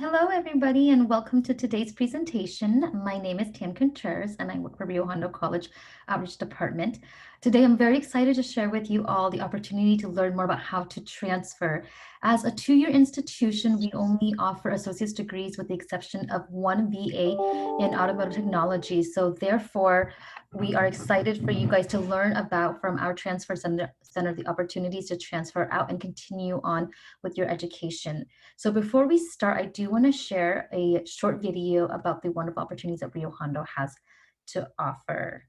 Hello, everybody, and welcome to today's presentation. My name is Tam Contreras, and I work for Rio Hondo College Outreach Department. Today, I'm very excited to share with you all the opportunity to learn more about how to transfer. As a two-year institution, we only offer associate's degrees with the exception of one BA in automotive technology. So therefore, we are excited for you guys to learn about from our transfer center the opportunities to transfer out and continue on with your education. So before we start, I do want to share a short video about the wonderful opportunities that Rio Hondo has to offer.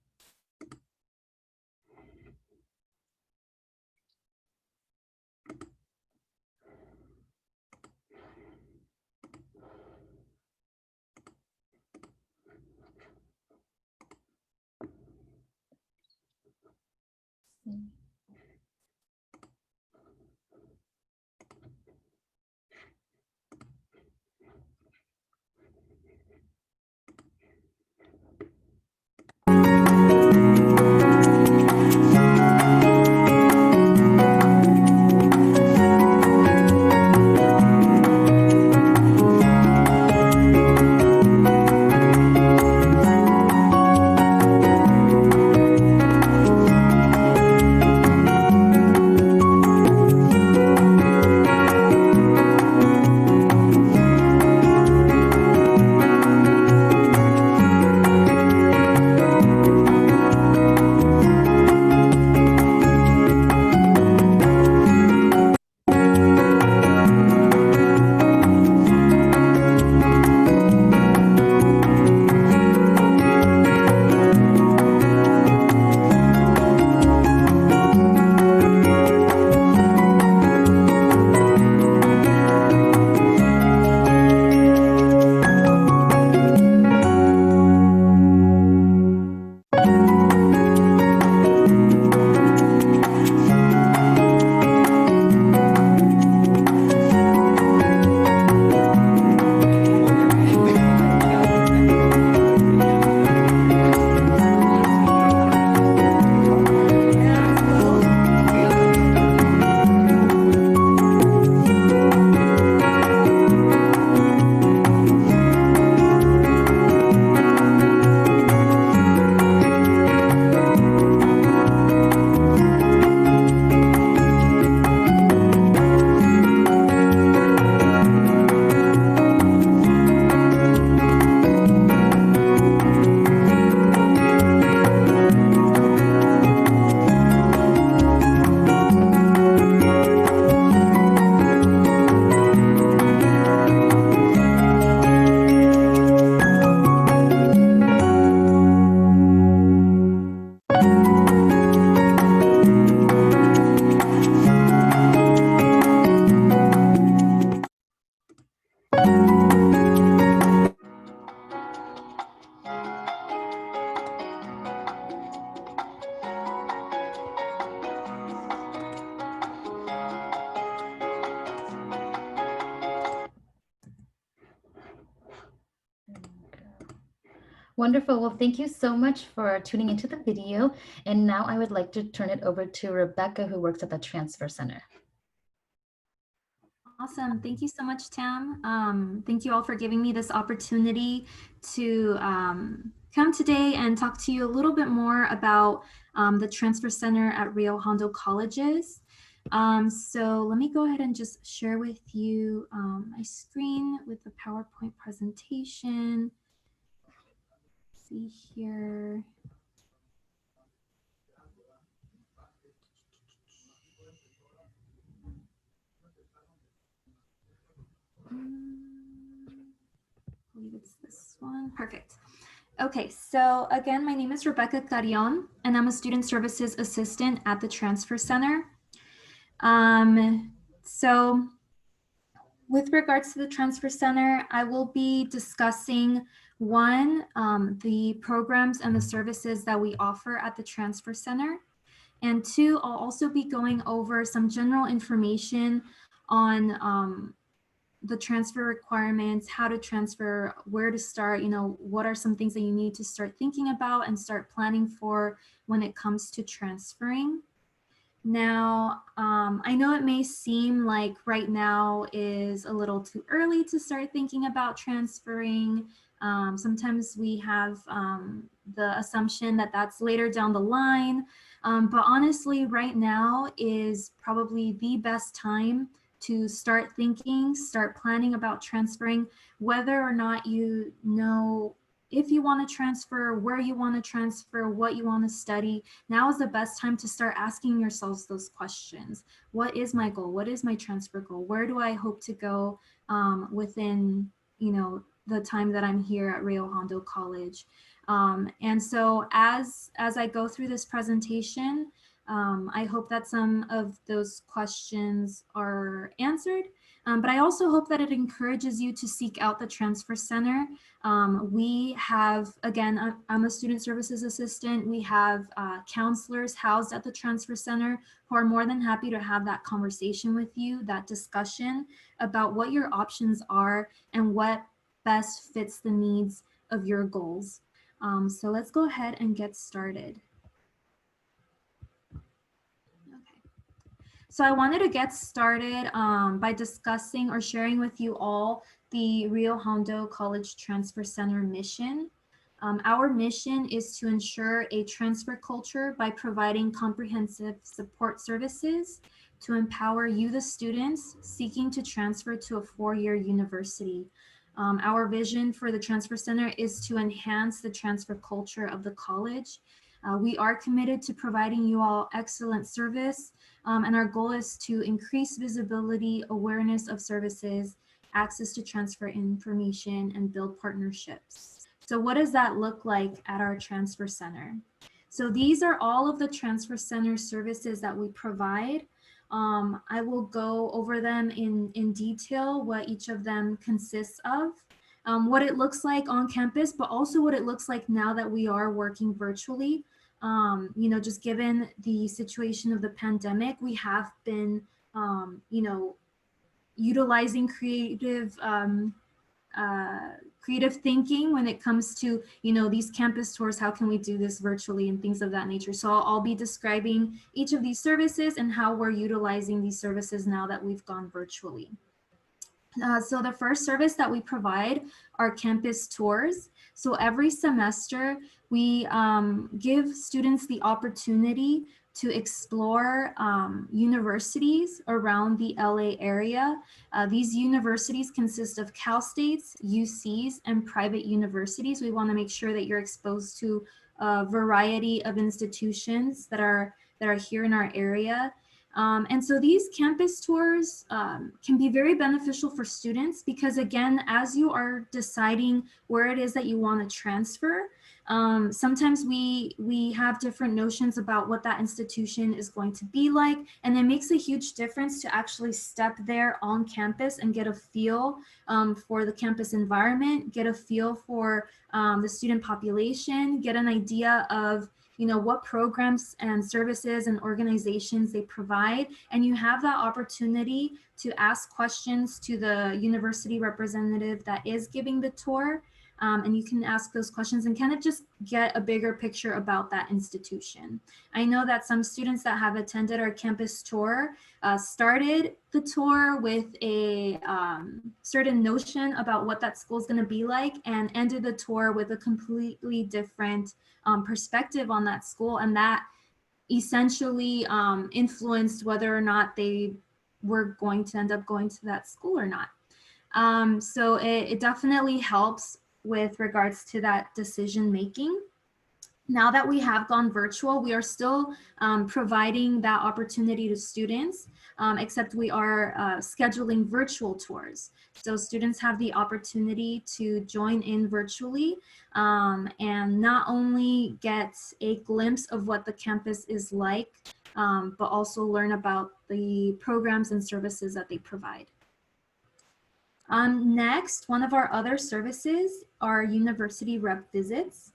Wonderful. Well, thank you so much for tuning into the video. And now I would like to turn it over to Rebecca, who works at the Transfer Center. Awesome. Thank you so much, Tam. Thank you all for giving me this opportunity to come today and talk to you a little bit more about the Transfer Center at Rio Hondo Colleges. So let me go ahead and just share with you my screen with the PowerPoint presentation. Let's see here. I believe it's this one. Perfect. Okay, so again, my name is Rebecca Carrion, and I'm a Student Services Assistant at the Transfer Center. So with regards to the Transfer Center, I will be discussing one, the programs and the services that we offer at the Transfer Center. And two, I'll also be going over some general information on the transfer requirements, how to transfer, where to start, what are some things that you need to start thinking about and start planning for when it comes to transferring. Now, I know it may seem like right now is a little too early to start thinking about transferring. Sometimes we have the assumption that that's later down the line. But honestly, right now is probably the best time to start thinking, start planning about transferring, whether or not you know if you want to transfer, where you want to transfer, what you want to study. Now is the best time to start asking yourselves those questions. What is my goal? What is my transfer goal? Where do I hope to go within, the time that I'm here at Rio Hondo College? And so as I go through this presentation, I hope that some of those questions are answered. But I also hope that it encourages you to seek out the Transfer Center. We have, again, I'm a student services assistant. We have counselors housed at the Transfer Center who are more than happy to have that conversation with you, that discussion about what your options are and what best fits the needs of your goals. So let's go ahead and get started. Okay. So I wanted to get started by discussing or sharing with you all the Rio Hondo College Transfer Center mission. Our mission is to ensure a transfer culture by providing comprehensive support services to empower you, the students, seeking to transfer to a four-year university. Our vision for the Transfer Center is to enhance the transfer culture of the college. We are committed to providing you all excellent service, and our goal is to increase visibility, awareness of services, access to transfer information, and build partnerships. So what does that look like at our Transfer Center? So these are all of the Transfer Center services that we provide. I will go over them in detail, what each of them consists of, what it looks like on campus, but also what it looks like now that we are working virtually. Just given the situation of the pandemic, we have been, utilizing creative thinking when it comes to these campus tours. How can we do this virtually and things of that nature? So I'll be describing each of these services and how we're utilizing these services now that we've gone virtually. So the first service that we provide are campus tours. So every semester we give students the opportunity to explore universities around the LA area. These universities consist of Cal States, UCs, and private universities. We want to make sure that you're exposed to a variety of institutions that are here in our area. And so these campus tours can be very beneficial for students because, again, as you are deciding where it is that you want to transfer, sometimes we have different notions about what that institution is going to be like, and it makes a huge difference to actually step there on campus and get a feel for the campus environment, get a feel for the student population, get an idea of what programs and services and organizations they provide. And you have that opportunity to ask questions to the university representative that is giving the tour. And you can ask those questions and kind of just get a bigger picture about that institution. I know that some students that have attended our campus tour started the tour with a certain notion about what that school is going to be like and ended the tour with a completely different perspective on that school, and that essentially influenced whether or not they were going to end up going to that school or not. So it definitely helps with regards to that decision making. Now that we have gone virtual, we are still providing that opportunity to students, except we are scheduling virtual tours. So students have the opportunity to join in virtually and not only get a glimpse of what the campus is like, but also learn about the programs and services that they provide. Next, one of our other services are university rep visits.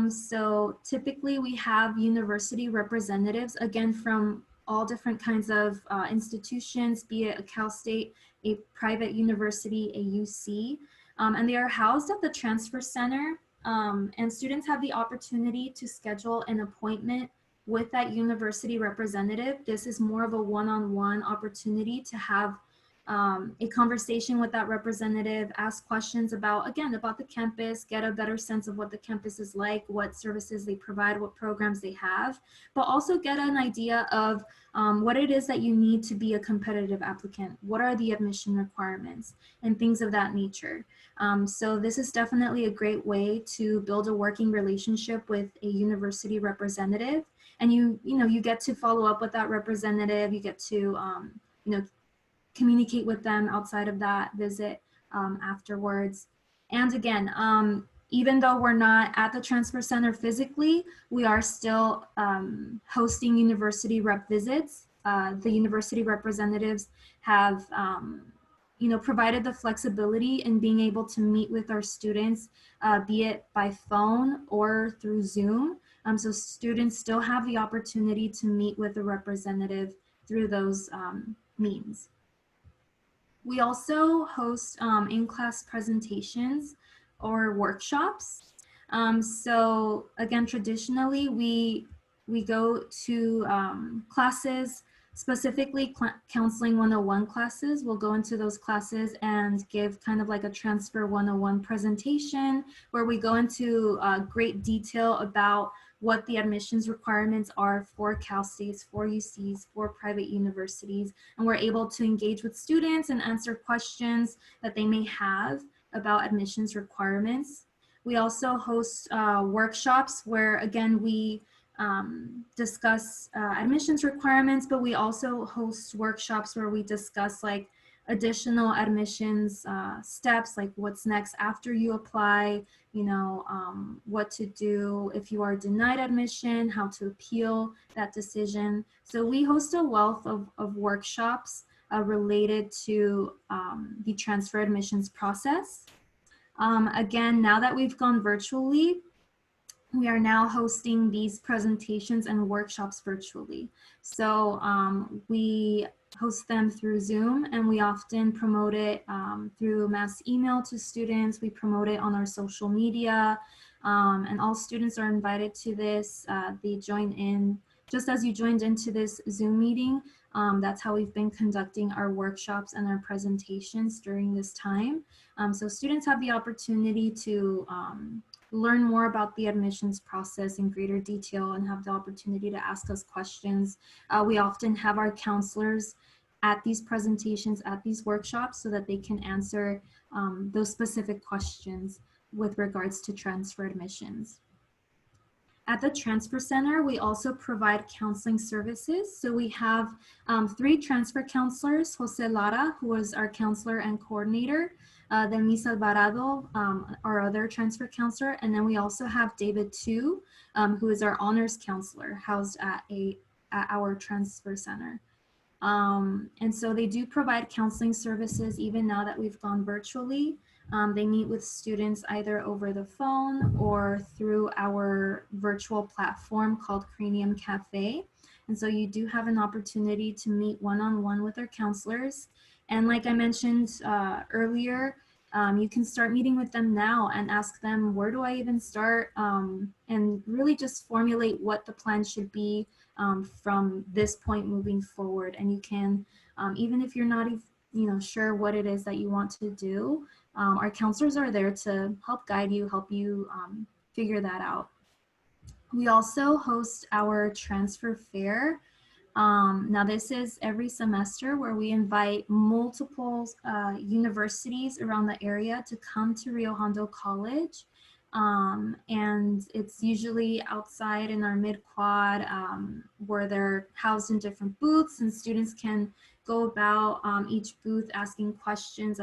So typically we have university representatives, again, from all different kinds of institutions, be it a Cal State, a private university, a UC, and they are housed at the Transfer Center. And students have the opportunity to schedule an appointment with that university representative. This is more of a one-on-one opportunity to have a conversation with that representative, ask questions about, again, about the campus, get a better sense of what the campus is like, what services they provide, what programs they have, but also get an idea of what it is that you need to be a competitive applicant. What are the admission requirements and things of that nature. So this is definitely a great way to build a working relationship with a university representative. And you get to follow up with that representative. You get to, communicate with them outside of that visit afterwards. And again, even though we're not at the transfer center physically, we are still hosting university rep visits. The university representatives have provided the flexibility in being able to meet with our students, be it by phone or through Zoom. So students still have the opportunity to meet with a representative through those means. We also host in-class presentations or workshops. So again, traditionally we go to classes, specifically counseling 101 classes. We'll go into those classes and give kind of like a transfer 101 presentation where we go into great detail about what the admissions requirements are for Cal States, for UCs, for private universities, and we're able to engage with students and answer questions that they may have about admissions requirements. We also host workshops where, again, we discuss admissions requirements, but we also host workshops where we discuss like additional admissions steps, like what's next after you apply, what to do if you are denied admission, how to appeal that decision. So we host a wealth of workshops related to the transfer admissions process. Again, now that we've gone virtually, we are now hosting these presentations and workshops virtually. So we host them through Zoom, and we often promote it through mass email to students. We promote it on our social media, and all students are invited to this. They join in, just as you joined into this Zoom meeting. That's how we've been conducting our workshops and our presentations during this time. So students have the opportunity to learn more about the admissions process in greater detail and have the opportunity to ask us questions. We often have our counselors at these presentations, at these workshops, so that they can answer those specific questions with regards to transfer admissions. At the Transfer Center, we also provide counseling services. So we have 3 transfer counselors, Jose Lara, who is our counselor and coordinator, then Miss Alvarado, our other transfer counselor, and then we also have David Tu, who is our honors counselor, housed at our Transfer Center. And so they do provide counseling services even now that we've gone virtually. They meet with students either over the phone or through our virtual platform called Cranium Cafe. And so you do have an opportunity to meet one-on-one with our counselors. And like I mentioned earlier, you can start meeting with them now and ask them, where do I even start? And really just formulate what the plan should be from this point moving forward. And you can, even if you're not sure what it is that you want to do, our counselors are there to help guide you, help you figure that out. We also host our transfer fair. Now this is every semester where we invite multiple universities around the area to come to Rio Hondo College. And it's usually outside in our mid-quad where they're housed in different booths, and students can go about each booth asking questions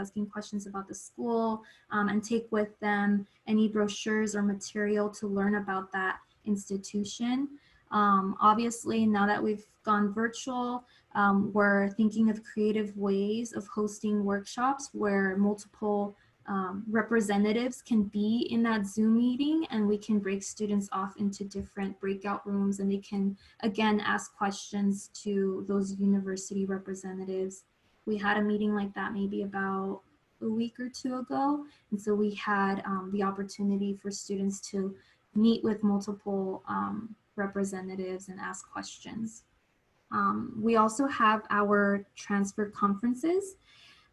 about the school, and take with them any brochures or material to learn about that institution. Obviously, now that we've gone virtual, we're thinking of creative ways of hosting workshops where multiple representatives can be in that Zoom meeting, and we can break students off into different breakout rooms, and they can again ask questions to those university representatives. We had a meeting like that maybe about a week or 2 ago, and so we had the opportunity for students to meet with multiple representatives and ask questions. We also have our transfer conferences.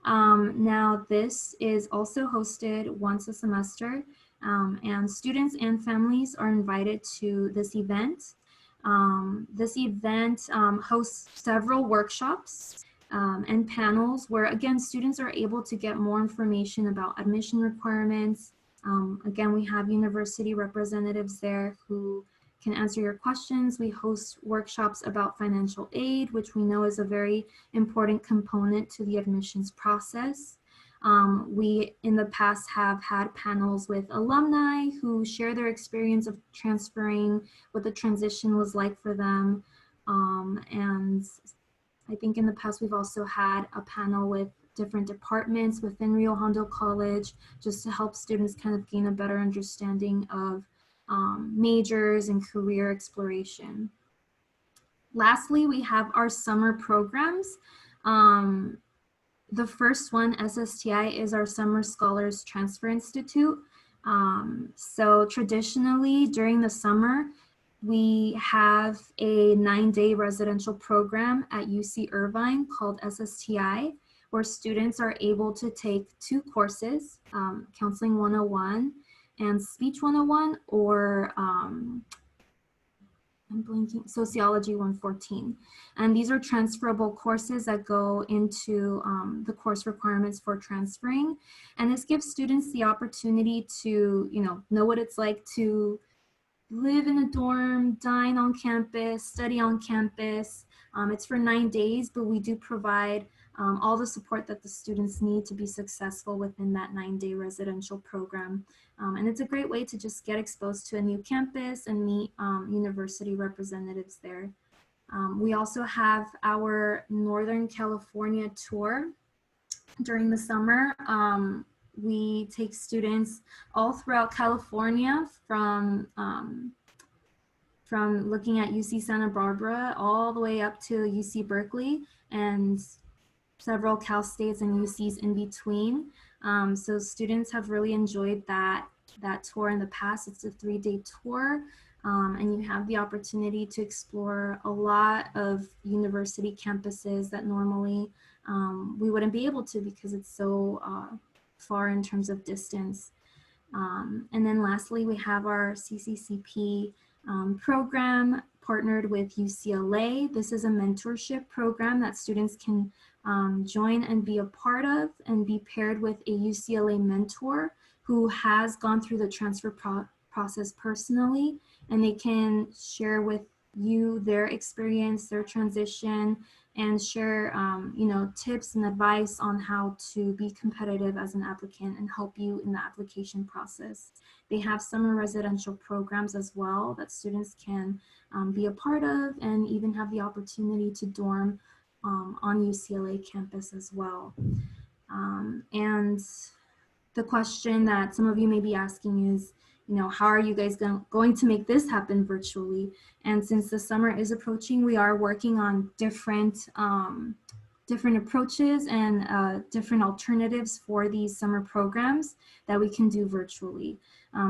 Now, this is also hosted once a semester, and students and families are invited to this event. This event hosts several workshops and panels where, again, students are able to get more information about admission requirements. Again, we have university representatives there who can answer your questions. We host workshops about financial aid, which we know is a very important component to the admissions process. We, in the past, have had panels with alumni who share their experience of transferring, what the transition was like for them. And I think in the past, we've also had a panel with different departments within Rio Hondo College, just to help students kind of gain a better understanding of majors and career exploration. Lastly, we have our summer programs. The first one, SSTI, is our Summer Scholars Transfer Institute. So traditionally during the summer, we have a 9-day residential program at UC Irvine called SSTI, where students are able to take 2 courses, Counseling 101 and Speech 101, or I'm blanking, Sociology 114. And these are transferable courses that go into the course requirements for transferring. And this gives students the opportunity to, know what it's like to live in a dorm, dine on campus, study on campus. It's for 9 days, but we do provide all the support that the students need to be successful within that 9-day residential program. And it's a great way to just get exposed to a new campus and meet university representatives there. We also have our Northern California tour during the summer. We take students all throughout California from looking at UC Santa Barbara all the way up to UC Berkeley and several Cal States and UCs in between. So students have really enjoyed that tour in the past. It's a 3-day tour, and you have the opportunity to explore a lot of university campuses that normally we wouldn't be able to because it's so far in terms of distance. And then lastly, we have our CCCP program partnered with UCLA. This is a mentorship program that students can join and be a part of and be paired with a UCLA mentor who has gone through the transfer process personally, and they can share with you their experience, their transition, and share tips and advice on how to be competitive as an applicant and help you in the application process. They have summer residential programs as well that students can be a part of, and even have the opportunity to dorm on UCLA campus as well. And the question that some of you may be asking is, how are you guys going to make this happen virtually? And since the summer is approaching, we are working on different approaches and different alternatives for these summer programs that we can do virtually.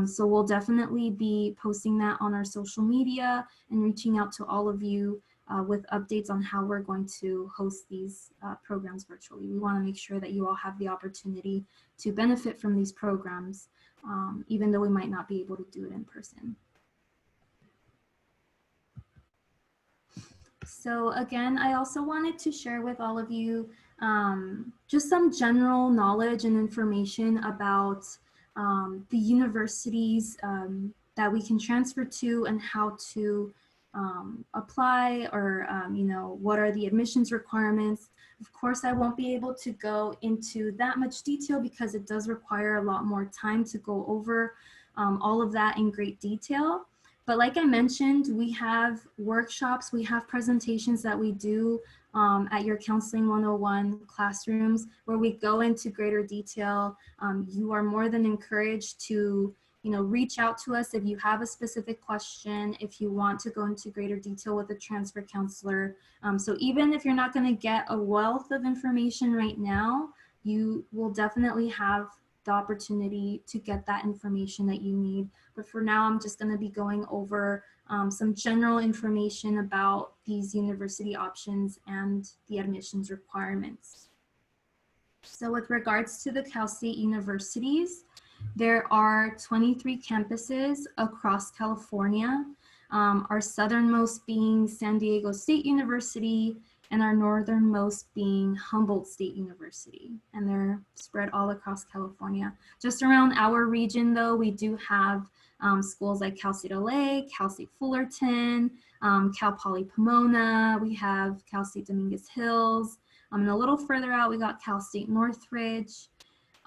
So we'll definitely be posting that on our social media and reaching out to all of you with updates on how we're going to host these programs virtually. We want to make sure that you all have the opportunity to benefit from these programs, even though we might not be able to do it in person. So again, I also wanted to share with all of you just some general knowledge and information about the universities that we can transfer to and how to apply, or what are the admissions requirements. Of course, I won't be able to go into that much detail because it does require a lot more time to go over all of that in great detail. But like I mentioned, we have workshops, we have presentations that we do at your Counseling 101 classrooms where we go into greater detail. You are more than encouraged to reach out to us if you have a specific question, if you want to go into greater detail with a transfer counselor. So even if you're not going to get a wealth of information right now, you will definitely have the opportunity to get that information that you need. But for now, I'm just going to be going over some general information about these university options and the admissions requirements. So with regards to the Cal State universities, there are 23 campuses across California, our southernmost being San Diego State University, and our northernmost being Humboldt State University, and they're spread all across California. Just around our region, though, we do have schools like Cal State LA, Cal State Fullerton, Cal Poly Pomona, we have Cal State Dominguez Hills, and a little further out, we got Cal State Northridge.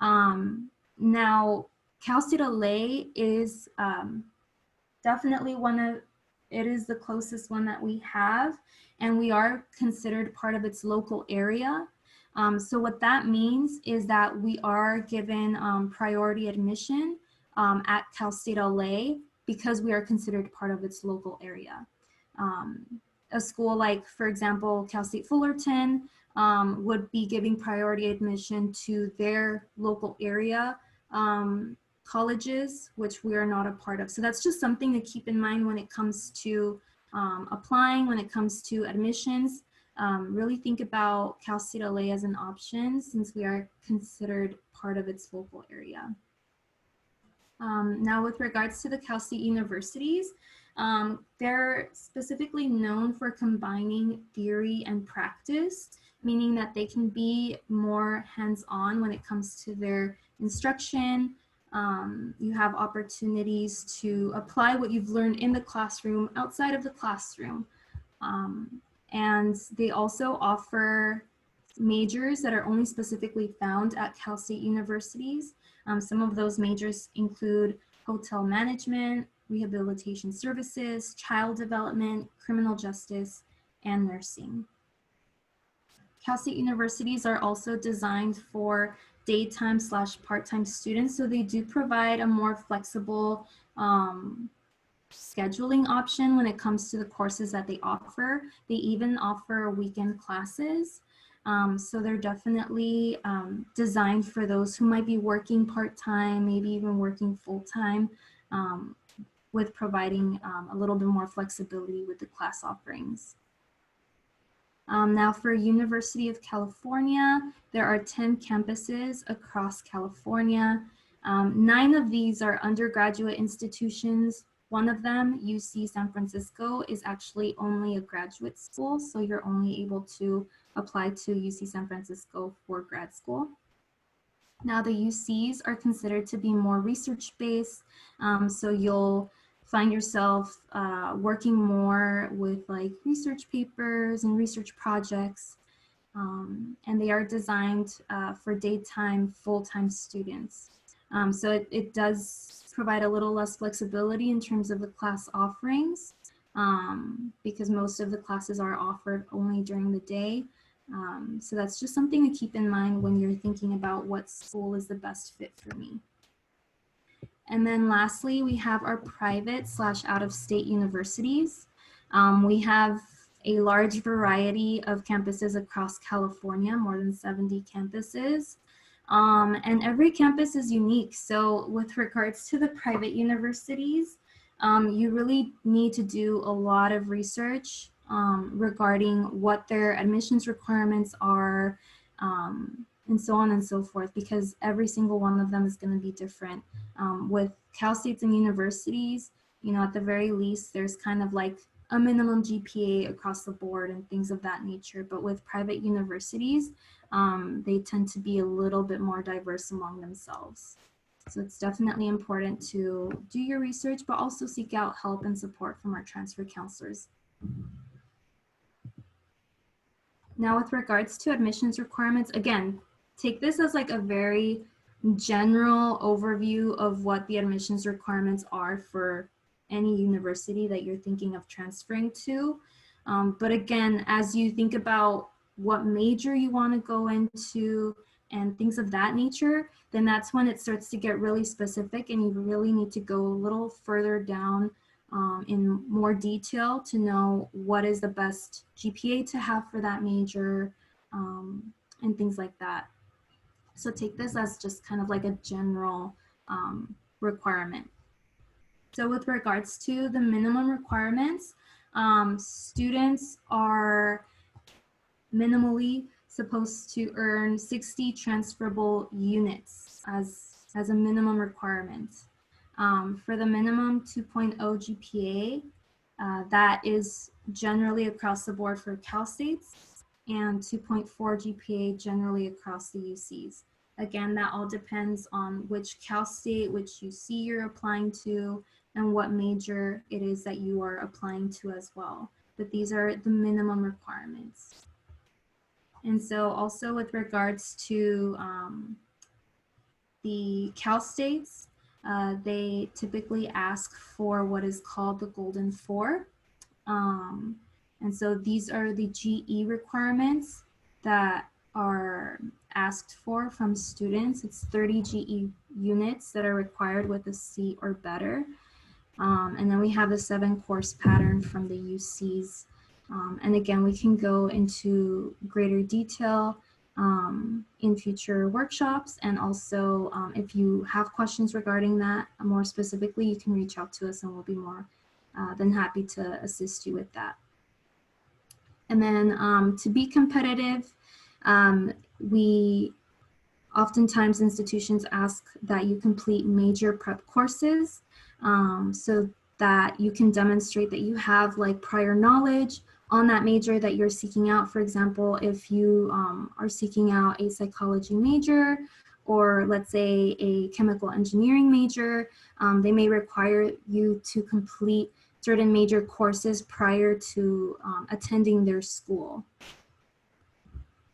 Now, Cal State LA is definitely it is the closest one that we have, and we are considered part of its local area. So what that means is that we are given priority admission at Cal State LA because we are considered part of its local area. A school like, for example, Cal State Fullerton would be giving priority admission to their local area colleges, which we are not a part of. So that's just something to keep in mind when it comes to applying, when it comes to admissions. Really think about Cal State LA as an option since we are considered part of its local area. Now with regards to the Cal State universities, they're specifically known for combining theory and practice, meaning that they can be more hands-on when it comes to their instruction. You have opportunities to apply what you've learned in the classroom outside of the classroom. And they also offer majors that are only specifically found at Cal State universities. Some of those majors include hotel management, rehabilitation services, child development, criminal justice, and nursing. Cal State universities are also designed for daytime / part-time students, so they do provide a more flexible scheduling option when it comes to the courses that they offer. They even offer weekend classes. So they're definitely designed for those who might be working part-time, maybe even working full-time, with providing a little bit more flexibility with the class offerings. Now for University of California, there are 10 campuses across California. 9 of these are undergraduate institutions. One of them, UC San Francisco, is actually only a graduate school, so you're only able to apply to UC San Francisco for grad school. Now the UCs are considered to be more research-based, so you'll find yourself working more with like research papers and research projects, and they are designed for daytime, full-time students. So it does provide a little less flexibility in terms of the class offerings, because most of the classes are offered only during the day. So that's just something to keep in mind when you're thinking about what school is the best fit for me. And then lastly, we have our private / out-of-state universities. We have a large variety of campuses across California, more than 70 campuses. And every campus is unique. So with regards to the private universities, you really need to do a lot of research regarding what their admissions requirements are, and so on and so forth, because every single one of them is going to be different. With Cal States and universities, you know, at the very least, there's kind of like a minimum GPA across the board and things of that nature. But with private universities, they tend to be a little bit more diverse among themselves. So it's definitely important to do your research, but also seek out help and support from our transfer counselors. Now, with regards to admissions requirements, again, take this as like a very general overview of what the admissions requirements are for any university that you're thinking of transferring to. But again, as you think about what major you want to go into and things of that nature, then that's when it starts to get really specific and you really need to go a little further down in more detail to know what is the best GPA to have for that major, and things like that. So take this as just kind of like a general requirement. So with regards to the minimum requirements, students are minimally supposed to earn 60 transferable units as a minimum requirement. For the minimum 2.0 GPA, that is generally across the board for Cal States, and 2.4 GPA generally across the UCs. Again, that all depends on which Cal State, which UC you're applying to, and what major it is that you are applying to as well. But these are the minimum requirements. And so also with regards to the Cal States, they typically ask for what is called the Golden Four. And so these are the GE requirements that are asked for from students. It's 30 GE units that are required with a C or better. And then we have the 7-course pattern from the UCs. And again, we can go into greater detail in future workshops. And also, if you have questions regarding that more specifically, you can reach out to us and we'll be more than happy to assist you with that. And then to be competitive, we oftentimes institutions ask that you complete major prep courses so that you can demonstrate that you have like prior knowledge on that major that you're seeking out. For example, if you are seeking out a psychology major, or let's say a chemical engineering major, they may require you to complete certain major courses prior to attending their school.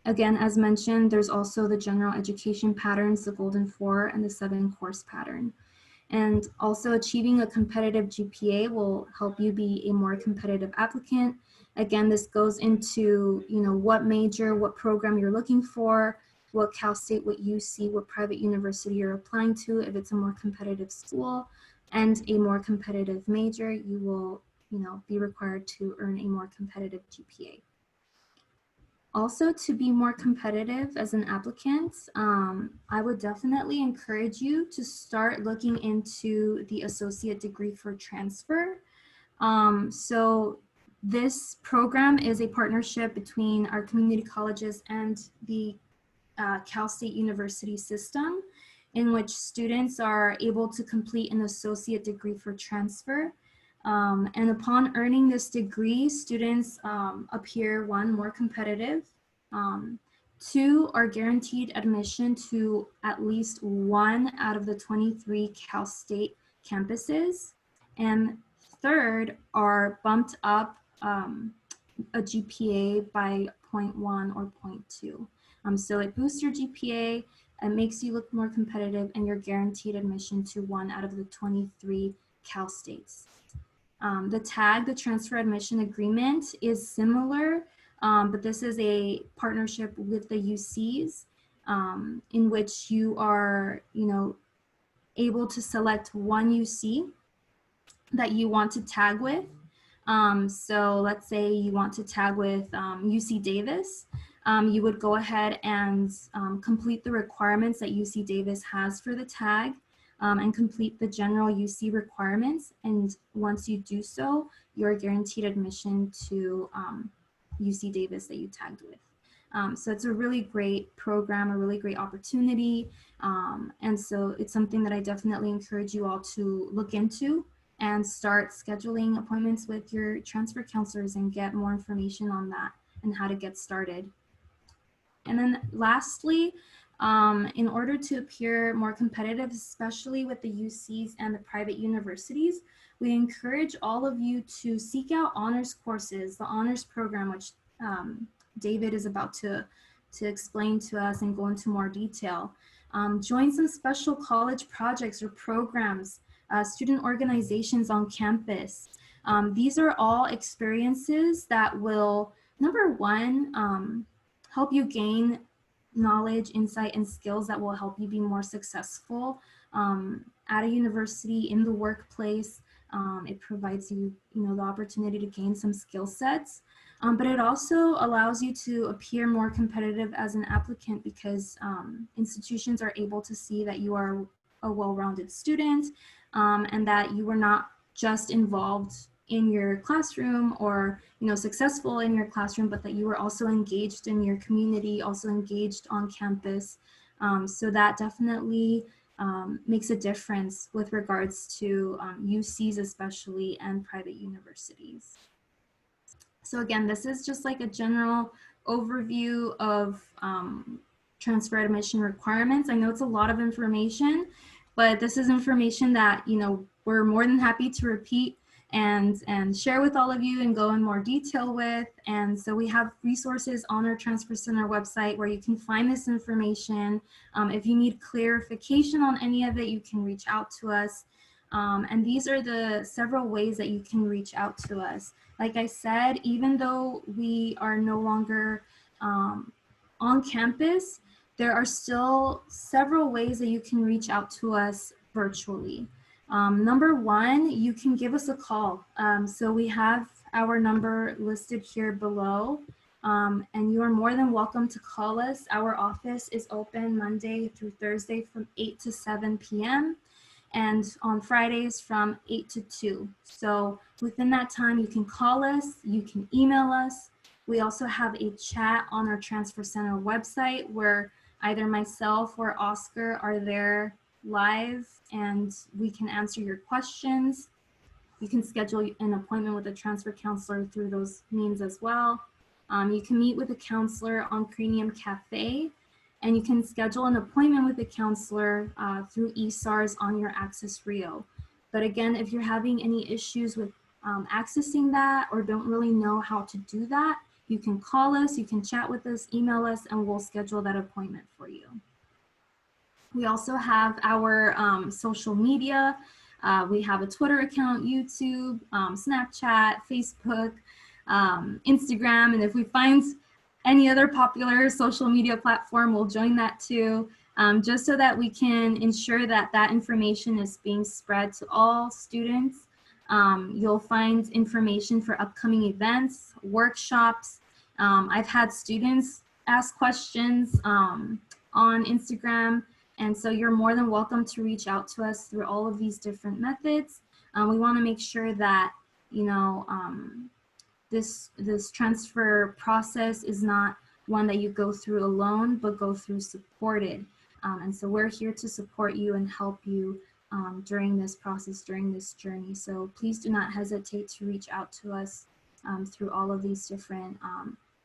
Again, as mentioned, there's also the general education patterns, the Golden Four, and the 7-course pattern. And also achieving a competitive GPA will help you be a more competitive applicant. Again, this goes into, what major, what program you're looking for, what Cal State, what UC, what private university you're applying to. If it's a more competitive school and a more competitive major, you will, be required to earn a more competitive GPA. Also, to be more competitive as an applicant, I would definitely encourage you to start looking into the associate degree for transfer. So this program is a partnership between our community colleges and the Cal State University system, in which students are able to complete an associate degree for transfer. And upon earning this degree, students appear, one, more competitive, two, are guaranteed admission to at least one out of the 23 Cal State campuses, and third, are bumped up a GPA by 0.1 or 0.2. So it boosts your GPA, it makes you look more competitive, and you're guaranteed admission to one out of the 23 Cal States. The TAG, the Transfer Admission Agreement, is similar, but this is a partnership with the UCs in which you are, able to select one UC that you want to tag with. So let's say you want to tag with UC Davis. You would go ahead and complete the requirements that UC Davis has for the tag and complete the general UC requirements. And once you do so, you're guaranteed admission to UC Davis that you tagged with. So it's a really great program, a really great opportunity. And so it's something that I definitely encourage you all to look into and start scheduling appointments with your transfer counselors and get more information on that and how to get started. And then lastly, in order to appear more competitive, especially with the UCs and the private universities, we encourage all of you to seek out honors courses, the honors program, which David is about to explain to us and go into more detail. Join some special college projects or programs, student organizations on campus. These are all experiences that will, number one, help you gain knowledge, insight, and skills that will help you be more successful at a university, in the workplace. It provides you, the opportunity to gain some skill sets. But it also allows you to appear more competitive as an applicant because institutions are able to see that you are a well-rounded student and that you were not just involved in your classroom or successful in your classroom, but that you were also engaged in your community, also engaged on campus. So that definitely makes a difference with regards to UCs especially and private universities. So again, this is just like a general overview of transfer admission requirements. I know it's a lot of information, but this is information that, we're more than happy to repeat and share with all of you and go in more detail with. And so we have resources on our Transfer Center website where you can find this information. If you need clarification on any of it, you can reach out to us. And these are the several ways that you can reach out to us. Like I said, even though we are no longer on campus, there are still several ways that you can reach out to us virtually. Number one, you can give us a call. So we have our number listed here below, and you are more than welcome to call us. Our office is open Monday through Thursday from 8 to 7 p.m. and on Fridays from 8 to 2. So within that time, you can call us, you can email us. We also have a chat on our Transfer Center website where either myself or Oscar are there live and we can answer your questions. You can schedule an appointment with a transfer counselor through those means as well. You can meet with a counselor on Cranium Cafe, and you can schedule an appointment with a counselor through eSARS on your Access Rio. But again, if you're having any issues with accessing that or don't really know how to do that, you can call us, you can chat with us, email us, and we'll schedule that appointment for you. We also have our social media. We have a Twitter account, YouTube, Snapchat, Facebook, Instagram, and if we find any other popular social media platform, we'll join that too, just so that we can ensure that that information is being spread to all students. You'll find information for upcoming events, workshops. I've had students ask questions on Instagram, and so you're more than welcome to reach out to us through all of these different methods. We want to make sure that, this transfer process is not one that you go through alone, but go through supported. And so we're here to support you and help you during this process, during this journey. So please do not hesitate to reach out to us through all of these different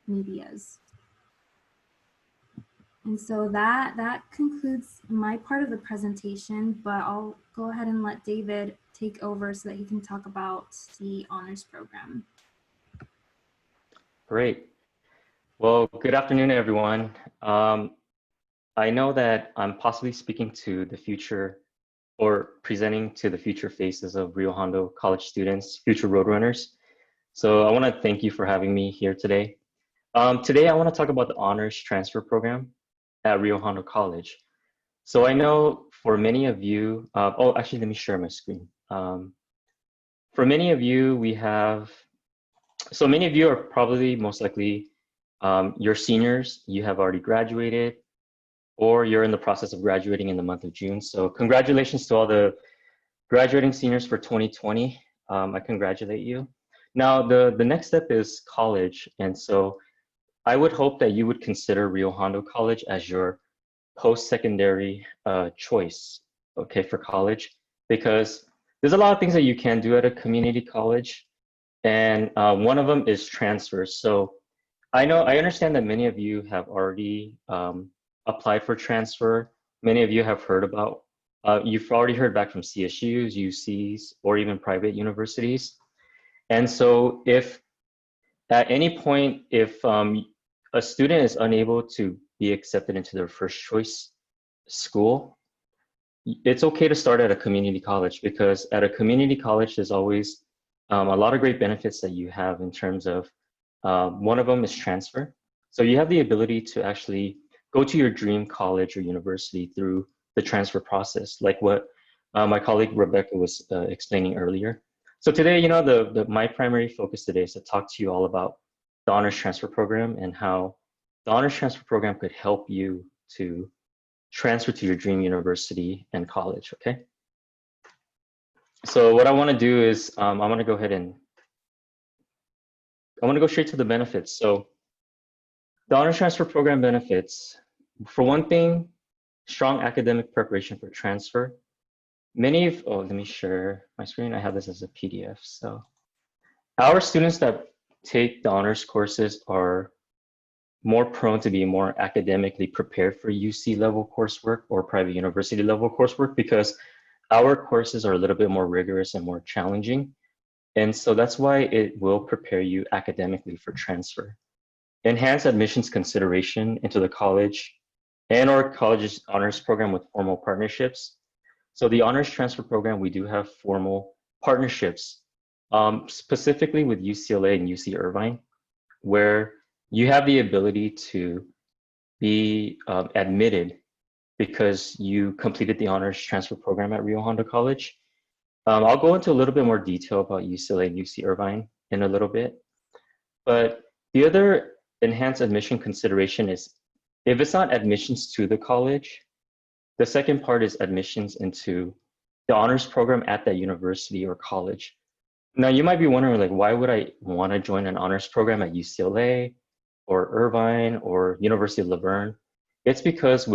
medias. And so that concludes my part of the presentation, but I'll go ahead and let David take over so that he can talk about the honors program. Great. Well, good afternoon, everyone. I know that I'm possibly speaking to the future or presenting to the future faces of Rio Hondo college students, future Roadrunners. So I want to thank you for having me here today. Today, I want to talk about the honors transfer program at Rio Hondo College. So I know for many of you, oh, actually, let me share my screen. For many of you, so many of you are probably most likely you're seniors, you have already graduated, or you're in the process of graduating in the month of June. So congratulations to all the graduating seniors for 2020. I congratulate you. Now, the next step is college. And so I would hope that you would consider Rio Hondo College as your post-secondary choice, okay, for college, because there's a lot of things that you can do at a community college. And one of them is transfers. So I understand that many of you have already applied for transfer. Many of you have heard about, you've already heard back from CSUs, UCs, or even private universities. And so if at any point, if a student is unable to be accepted into their first choice school, it's okay to start at a community college, because at a community college, there's always a lot of great benefits that you have in terms of, one of them is transfer. So you have the ability to actually go to your dream college or university through the transfer process, like what my colleague Rebecca was explaining earlier. So today, my primary focus today is to talk to you all about the honors transfer program and how the honors transfer program could help you to transfer to your dream university and college, okay? So what I want to do is I want to go ahead and I want to go straight to the benefits. So the honors transfer program benefits, for one thing, strong academic preparation for transfer. Let me share my screen. I have this as a PDF. So our students that take the honors courses are more prone to be more academically prepared for UC level coursework or private university level coursework because our courses are a little bit more rigorous and more challenging. And so that's why it will prepare you academically for transfer. Enhanced admissions consideration into the college and our college's honors program with formal partnerships. So the honors transfer program, we do have formal partnerships, specifically with UCLA and UC Irvine, where you have the ability to be admitted because you completed the honors transfer program at Rio Hondo College. I'll go into a little bit more detail about UCLA and UC Irvine in a little bit. But the other enhanced admission consideration is if it's not admissions to the college, the second part is admissions into the honors program at that university or college. Now you might be wondering, like, why would I want to join an honors program at UCLA or Irvine or University of Laverne? It's because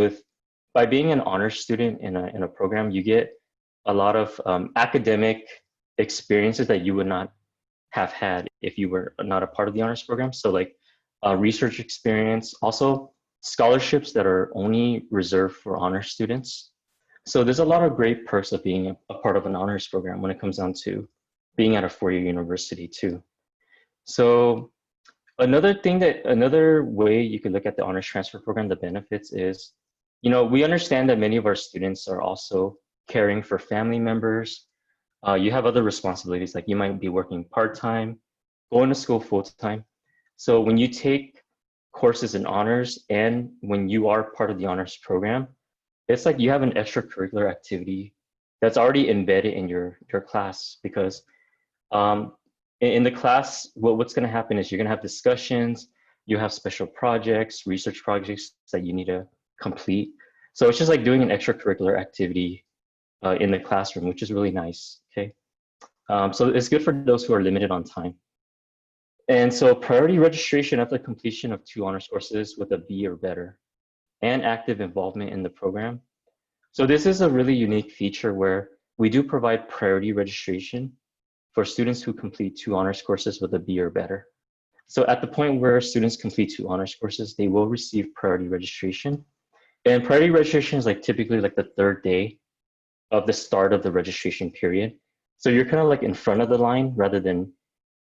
by being an honors student in a program, you get a lot of academic experiences that you would not have had if you were not a part of the honors program. So like research experience, also scholarships that are only reserved for honors students. So there's a lot of great perks of being a part of an honors program when it comes down to being at a four-year university too. So another way you could look at the honors transfer program, the benefits is, we understand that many of our students are also caring for family members. You have other responsibilities, like you might be working part-time, going to school full-time. So when you take courses in honors and when you are part of the honors program, it's like you have an extracurricular activity that's already embedded in your class because in the class, what's going to happen is you're going to have discussions, you have special projects, research projects that you need to complete. So it's just like doing an extracurricular activity in the classroom, which is really nice, okay? So it's good for those who are limited on time. And so priority registration after completion of 2 honors courses with a B or better and active involvement in the program. So this is a really unique feature where we do provide priority registration for students who complete 2 honors courses with a B or better. So at the point where students complete 2 honors courses, they will receive priority registration. And priority registration is like typically like the 3rd day of the start of the registration period. So you're kind of like in front of the line rather than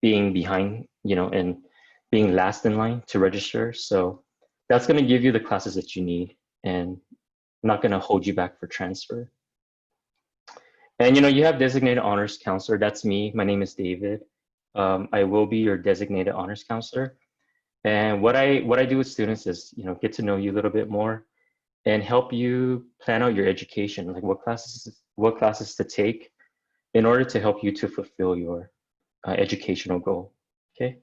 being behind, and being last in line to register. So that's going to give you the classes that you need and not going to hold you back for transfer. And you have designated honors counselor. That's me. My name is David. I will be your designated honors counselor. And what I do with students is, get to know you a little bit more and help you plan out your education, like what classes to take in order to help you to fulfill your educational goal. Okay.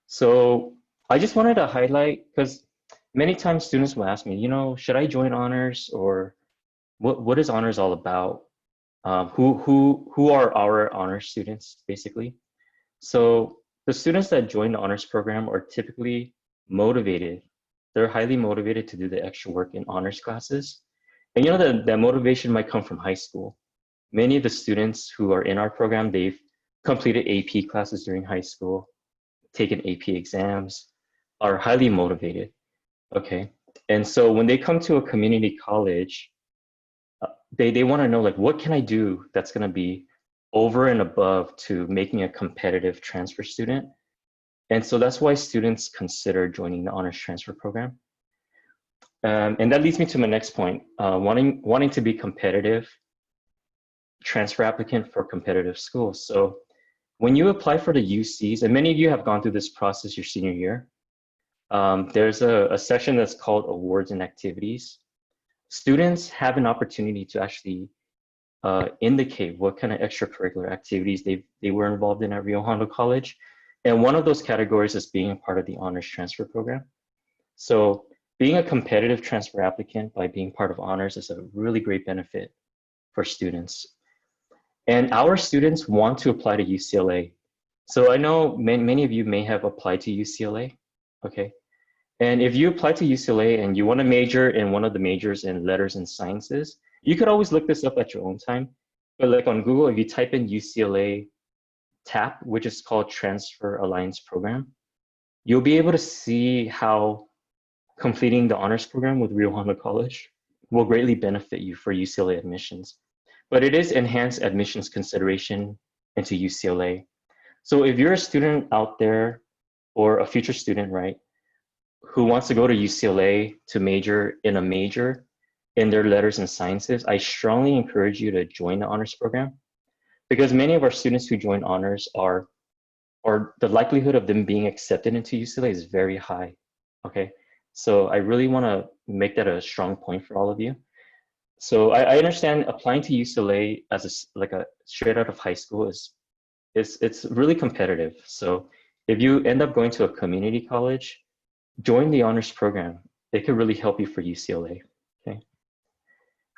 So I just wanted to highlight, because many times students will ask me, should I join honors, or what is honors all about? Who are our honors students, basically? So the students that join the honors program are typically motivated. They're highly motivated to do the extra work in honors classes. And that motivation might come from high school. Many of the students who are in our program, they've completed AP classes during high school, taken AP exams, are highly motivated, okay? And so when they come to a community college, they want to know, like, what can I do that's going to be over and above to make me a competitive transfer student? And so that's why students consider joining the honors transfer program. And that leads me to my next point, wanting to be competitive transfer applicant for competitive schools. So when you apply for the UCs, and many of you have gone through this process your senior year, there's a section that's called awards and activities. Students have an opportunity to actually indicate what kind of extracurricular activities they were involved in at Rio Hondo College. And one of those categories is being a part of the honors transfer program. So being a competitive transfer applicant by being part of honors is a really great benefit for students. And our students want to apply to UCLA. So I know many of you may have applied to UCLA, okay? And if you apply to UCLA and you want to major in one of the majors in letters and sciences, you could always look this up at your own time. But like on Google, if you type in UCLA TAP, which is called Transfer Alliance Program, you'll be able to see how completing the honors program with Rio Hondo College will greatly benefit you for UCLA admissions. But it is enhanced admissions consideration into UCLA. So if you're a student out there or a future student, right, who wants to go to UCLA to major in their letters and sciences, I strongly encourage you to join the honors program, because many of our students who join honors or the likelihood of them being accepted into UCLA is very high, okay? So I really wanna make that a strong point for all of you. So I understand applying to UCLA as a straight out of high school it's really competitive. So if you end up going to a community college, join the honors program. It could really help you for UCLA, okay?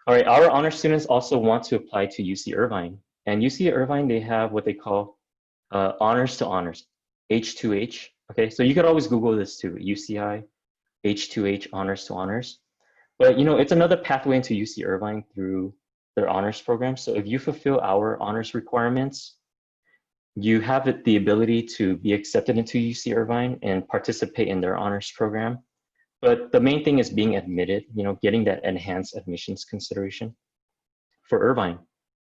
All right, our honor students also want to apply to UC Irvine. And UC Irvine, they have what they call honors to honors, H2H, okay? So you could always Google this too, UCI, H2H, honors to honors. But you know, it's another pathway into UC Irvine through their honors program. So if you fulfill our honors requirements, you have the ability to be accepted into UC Irvine and participate in their honors program. But the main thing is being admitted, you know, getting that enhanced admissions consideration for Irvine,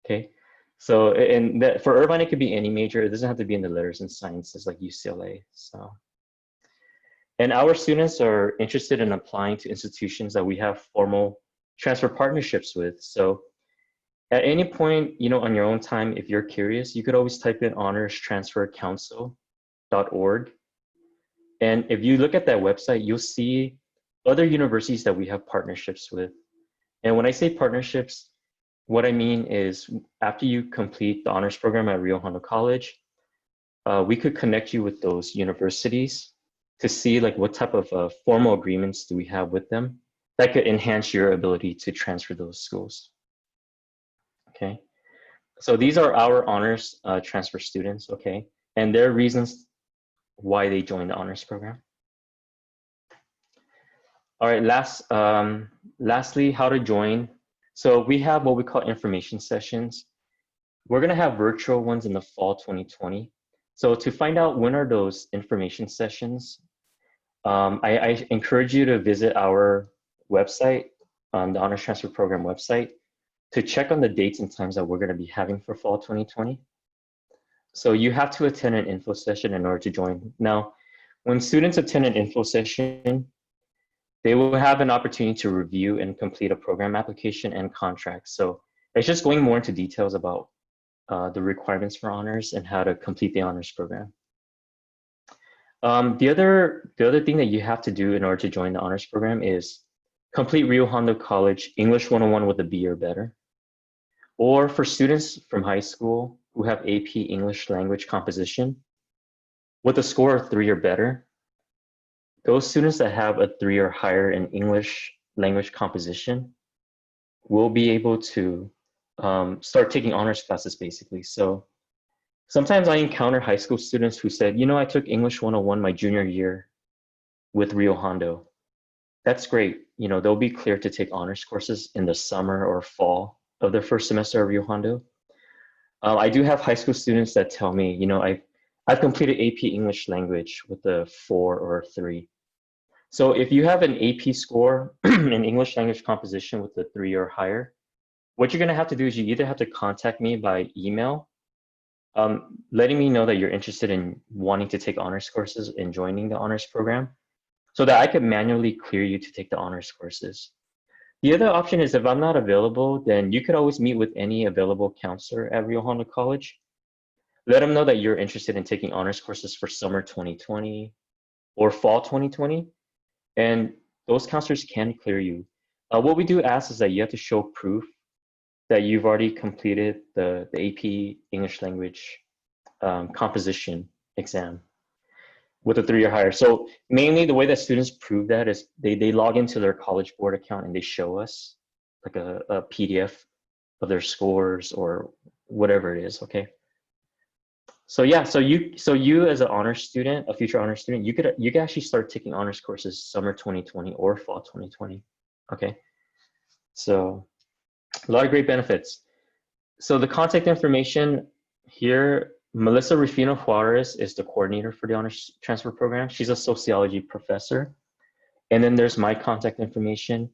okay? So, and that for Irvine, it could be any major. It doesn't have to be in the letters and sciences like UCLA, so. And our students are interested in applying to institutions that we have formal transfer partnerships with. So at any point, you know, on your own time, if you're curious, you could always type in honorstransfercouncil.org. And if you look at that website, you'll see other universities that we have partnerships with. And when I say partnerships, what I mean is after you complete the honors program at Rio Hondo College, we could connect you with those universities to see like what type of formal agreements do we have with them that could enhance your ability to transfer those schools. Okay, so these are our honors transfer students, okay? And their reasons why they joined the honors program. All right, lastly, how to join. So we have what we call information sessions. We're gonna have virtual ones in the fall 2020. So to find out when are those information sessions, I encourage you to visit our website, the Honors Transfer Program website, to check on the dates and times that we're gonna be having for fall 2020. So you have to attend an info session in order to join. Now, when students attend an info session, they will have an opportunity to review and complete a program application and contract. So it's just going more into details about the requirements for honors and how to complete the honors program. The other thing that you have to do in order to join the honors program is complete Rio Hondo College English 101 with a B or better. Or for students from high school who have AP English language composition with a score of 3 or better, those students that have a 3 or higher in English language composition will be able to start taking honors classes basically. So sometimes I encounter high school students who said, you know, I took English 101 my junior year with Rio Hondo. That's great. You know, they'll be clear to take honors courses in the summer or fall of their first semester of Rio Hondo. I do have high school students that tell me, you know, I've completed AP English language with a 4 or a 3. So if you have an AP score in English language composition with a 3 or higher, what you're gonna have to do is you either have to contact me by email, letting me know that you're interested in wanting to take honors courses and joining the honors program so that I can manually clear you to take the honors courses. The other option is if I'm not available, then you could always meet with any available counselor at Rio Hondo College. Let them know that you're interested in taking honors courses for summer 2020 or fall 2020, and those counselors can clear you. What we do ask is that you have to show proof that you've already completed the AP English language composition exam with a 3-year higher. So mainly the way that students prove that is they log into their College Board account and they show us like a PDF of their scores or whatever it is, okay? So yeah, so you as an honors student, a future honors student, you could actually start taking honors courses summer 2020 or fall 2020, okay? So a lot of great benefits. So the contact information here, Melissa Rufino Juarez is the coordinator for the honors transfer program. She's a sociology professor. And then there's my contact information.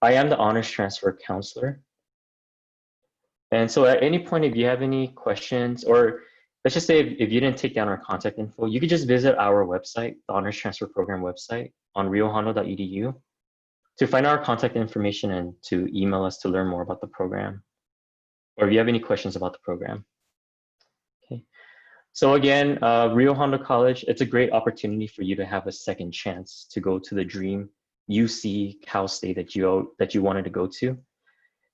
I am the honors transfer counselor. And so at any point, if you have any questions, or let's just say if you didn't take down our contact info, you could just visit our website, the honors transfer program website on riohondo.edu to find our contact information and to email us to learn more about the program, or if you have any questions about the program. Okay. So again, Rio Hondo College, it's a great opportunity for you to have a second chance to go to the dream UC Cal State that you wanted to go to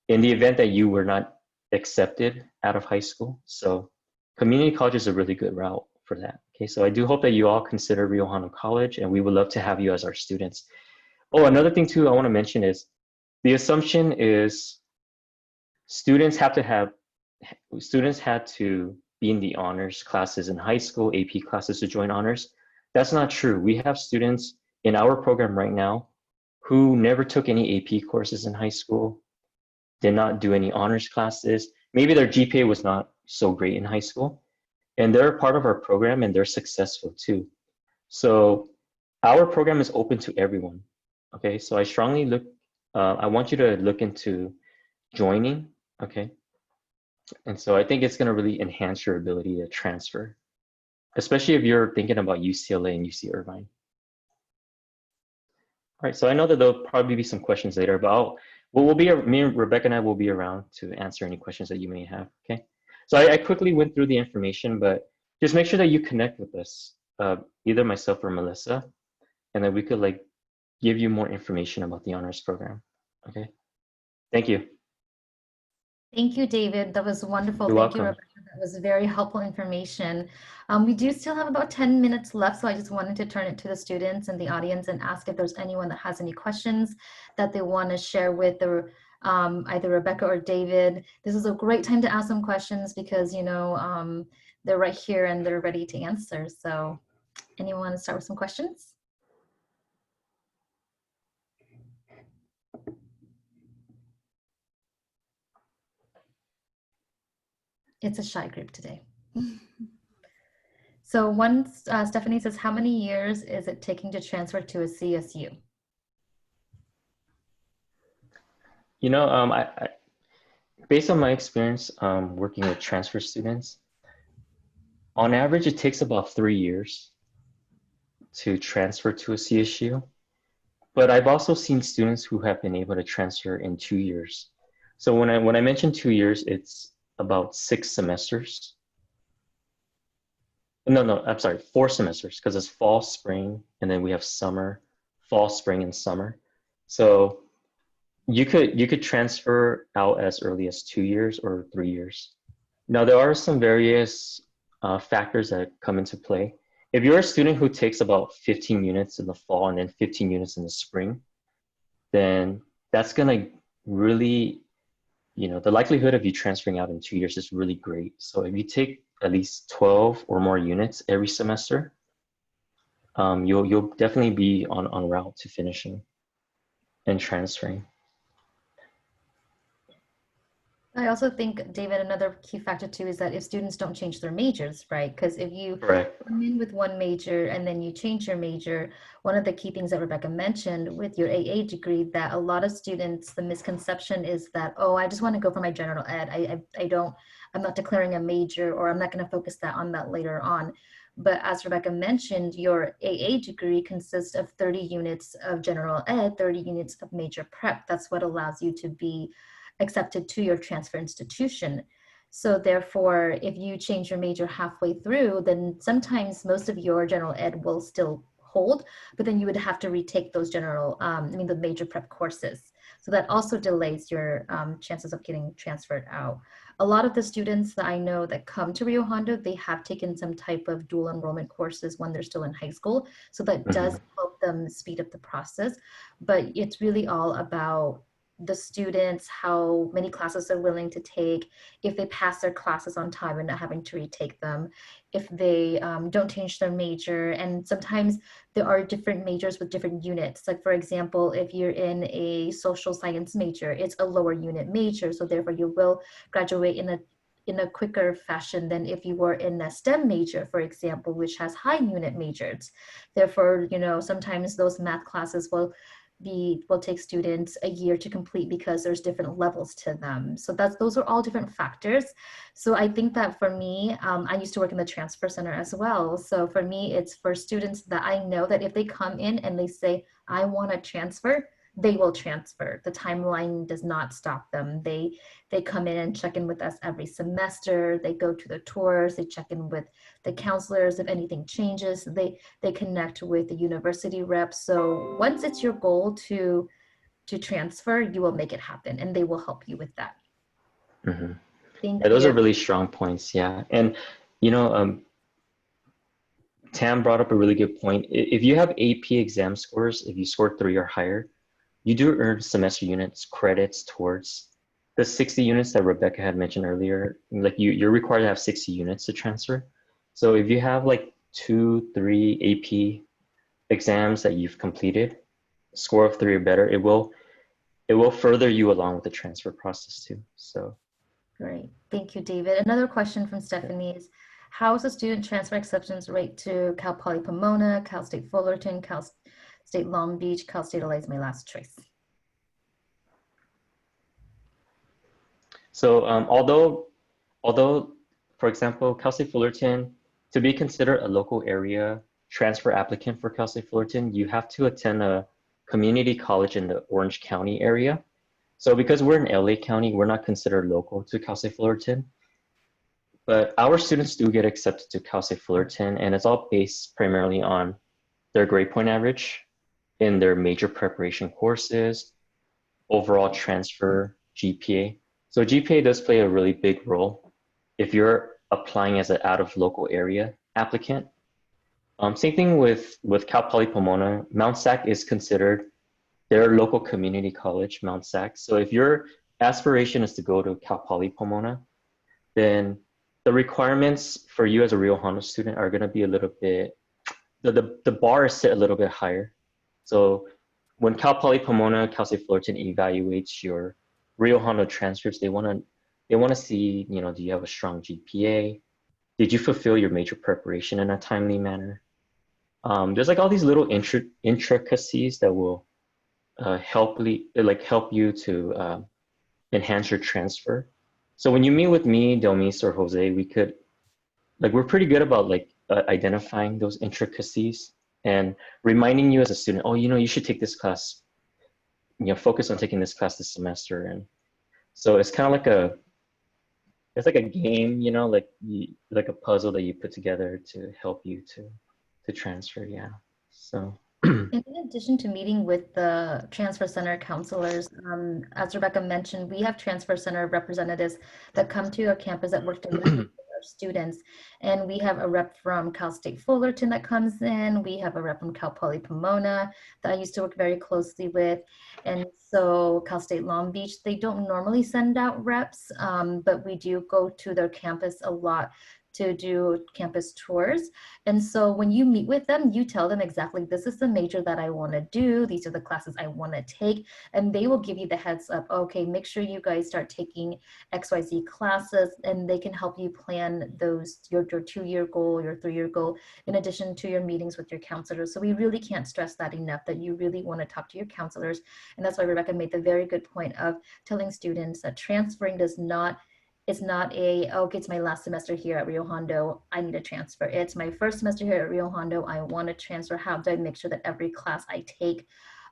in the event that you were not accepted out of high school. So community college is a really good route for that. Okay, so I do hope that you all consider Rio Hondo College, and we would love to have you as our students. Oh, another thing too I want to mention is the assumption is students had to be in the honors classes in high school, AP classes to join honors. That's not true. We have students in our program right now who never took any AP courses in high school, did not do any honors classes. Maybe their GPA was not so great in high school, and they're a part of our program and they're successful too. So our program is open to everyone. Okay, so I want you to look into joining, okay? And so I think it's gonna really enhance your ability to transfer, especially if you're thinking about UCLA and UC Irvine. All right, so I know that there'll probably be some questions later, but me and Rebecca and I will be around to answer any questions that you may have, okay? So I quickly went through the information, but just make sure that you connect with us, either myself or Melissa, and then we could like give you more information about the honors program, okay? Thank you. Thank you, David. That was wonderful. You're Thank you, welcome. Rebecca. That was very helpful information. We do still have about 10 minutes left, so I just wanted to turn it to the students and the audience and ask if there's anyone that has any questions that they want to share with either Rebecca or David. This is a great time to ask them questions because, you know, they're right here and they're ready to answer. So anyone want to start with some questions? It's a shy group today. So Stephanie says, how many years is it taking to transfer to a CSU? You know, based on my experience working with transfer students, on average, it takes about 3 years to transfer to a CSU. But I've also seen students who have been able to transfer in 2 years. So when I mention 2 years, it's about 6 semesters. No, I'm sorry, 4 semesters, because it's fall, spring, and then we have summer, fall, spring, and summer. So you could transfer out as early as 2 years or 3 years. Now there are some various factors that come into play. If you're a student who takes about 15 units in the fall and then 15 units in the spring, then that's gonna really, you know, the likelihood of you transferring out in 2 years is really great. So if you take at least 12 or more units every semester, you'll definitely be on route to finishing and transferring. I also think, David, another key factor too is that if students don't change their majors, right? Because if you Correct. come in with one major and then you change your major, one of the key things that Rebecca mentioned with your AA degree, that a lot of students, the misconception is that, oh, I just want to go for my general ed. I'm not declaring a major, or I'm not going to focus on that later on. But as Rebecca mentioned, your AA degree consists of 30 units of general ed, 30 units of major prep. That's what allows you to be accepted to your transfer institution. So therefore, if you change your major halfway through, then sometimes most of your general ed will still hold, but then you would have to retake those the major prep courses. So that also delays your chances of getting transferred out. A lot of the students that I know that come to Rio Hondo, they have taken some type of dual enrollment courses when they're still in high school. So that does help them speed up the process. But it's really all about the students, how many classes they're willing to take, if they pass their classes on time and not having to retake them, if they don't change their major. And sometimes there are different majors with different units. Like for example, if you're in a social science major, it's a lower unit major. So therefore you will graduate in a quicker fashion than if you were in a STEM major, for example, which has high unit majors. Therefore, you know, sometimes those math classes will take students a year to complete because there's different levels to them. So those are all different factors. So I think that for me, I used to work in the transfer center as well. So for me, it's for students that I know that if they come in and they say, I want to transfer, they will transfer. The timeline does not stop them. They come in and check in with us every semester. They go to the tours. They check in with the counselors. If anything changes, they connect with the university reps. So once it's your goal to transfer, you will make it happen, and they will help you with that. Yeah, Thank those are you. really strong points. Yeah. And, you know, Tam brought up a really good point. If you have AP exam scores, if you score 3 or higher, you do earn semester units credits towards the 60 units that Rebecca had mentioned earlier. Like you're required to have 60 units to transfer. So if you have like 2, 3 AP exams that you've completed, score of 3 or better, it will further you along with the transfer process too. So Great. Thank you, David. Another question from Stephanie is, how is the student transfer acceptance rate to Cal Poly Pomona, Cal State Fullerton, Cal State Long Beach, Cal State LA is my last choice? So although, for example, Cal State Fullerton, to be considered a local area transfer applicant for Cal State Fullerton, you have to attend a community college in the Orange County area. So because we're in LA County, we're not considered local to Cal State Fullerton. But our students do get accepted to Cal State Fullerton, and it's all based primarily on their grade point average in their major preparation courses, overall transfer, GPA. So GPA does play a really big role if you're applying as an out of local area applicant. Same thing with Cal Poly Pomona. Mount Sac is considered their local community college, Mount Sac. So if your aspiration is to go to Cal Poly Pomona, then the requirements for you as a Rio Hondo student are going to be a little bit, the bar is set a little bit higher. So when Cal Poly Pomona, Cal State Fullerton evaluates your Rio Hondo transcripts, they want to see, you know, do you have a strong GPA? Did you fulfill your major preparation in a timely manner? There's like all these little intricacies that will help you to enhance your transfer. So when you meet with me, Delmis, or Jose, we're pretty good about identifying those intricacies and reminding you as a student, oh, you know, you should take this class, you know, focus on taking this class this semester. And so it's kind of it's like a game, you know, like a puzzle that you put together to help you to transfer. Yeah. So. In addition to meeting with the transfer center counselors, as Rebecca mentioned, we have transfer center representatives that come to our campus that work directly with our students. And we have a rep from Cal State Fullerton that comes in. We have a rep from Cal Poly Pomona that I used to work very closely with. And so Cal State Long Beach, they don't normally send out reps, but we do go to their campus a lot to do campus tours. And so when you meet with them, you tell them exactly, this is the major that I want to do. These are the classes I want to take. And they will give you the heads up. Okay, make sure you guys start taking XYZ classes, and they can help you plan those, your 2-year goal, your 3-year goal, in addition to your meetings with your counselors. So we really can't stress that enough, that you really want to talk to your counselors. And that's why Rebecca made the very good point of telling students that transferring it's not okay, it's my last semester here at Rio Hondo, I need to transfer. It's my first semester here at Rio Hondo, I want to transfer. How do I make sure that every class I take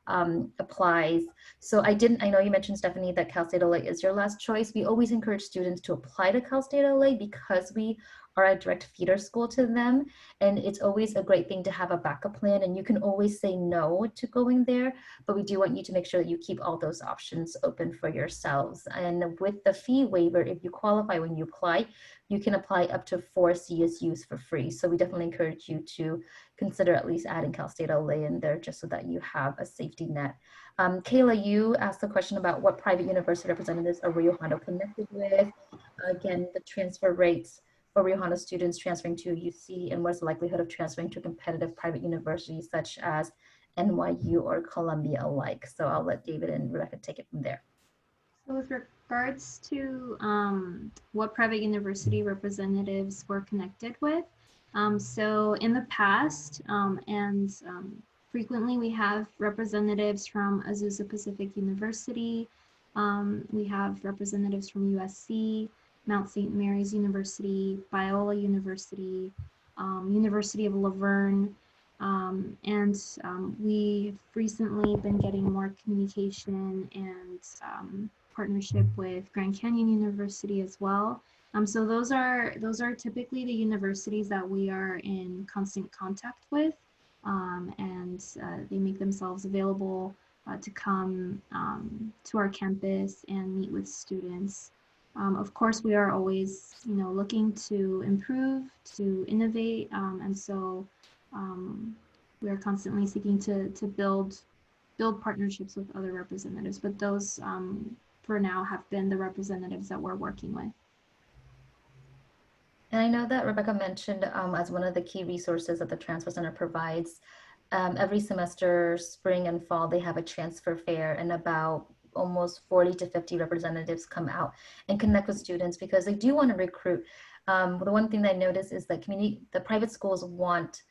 applies? So I know you mentioned, Stephanie, that Cal State LA is your last choice. We always encourage students to apply to Cal State LA because we are a direct feeder school to them. And it's always a great thing to have a backup plan. And you can always say no to going there, but we do want you to make sure that you keep all those options open for yourselves. And with the fee waiver, if you qualify when you apply, you can apply up to 4 CSUs for free. So we definitely encourage you to consider at least adding Cal State LA in there just so that you have a safety net. Kayla, you asked a question about what private university representatives are Rio Hondo connected with. Again, the transfer rates for Rio Hondo students transferring to UC and what's the likelihood of transferring to competitive private universities such as NYU or Columbia alike. So I'll let David and Rebecca take it from there. So with regards to what private university representatives were connected with, so in the past and frequently we have representatives from Azusa Pacific University, we have representatives from USC, Mount St. Mary's University, Biola University, University of Laverne, and we've recently been getting more communication and partnership with Grand Canyon University as well. So those are typically the universities that we are in constant contact with, and they make themselves available to come to our campus and meet with students. Of course, we are always, looking to improve, to innovate, and so we are constantly seeking to build partnerships with other representatives, but those for now have been the representatives that we're working with. And I know that Rebecca mentioned as one of the key resources that the Transfer Center provides, every semester, spring and fall, they have a transfer fair, and about almost 40 to 50 representatives come out and connect with students because they do want to recruit. The one thing that I noticed is that the private schools want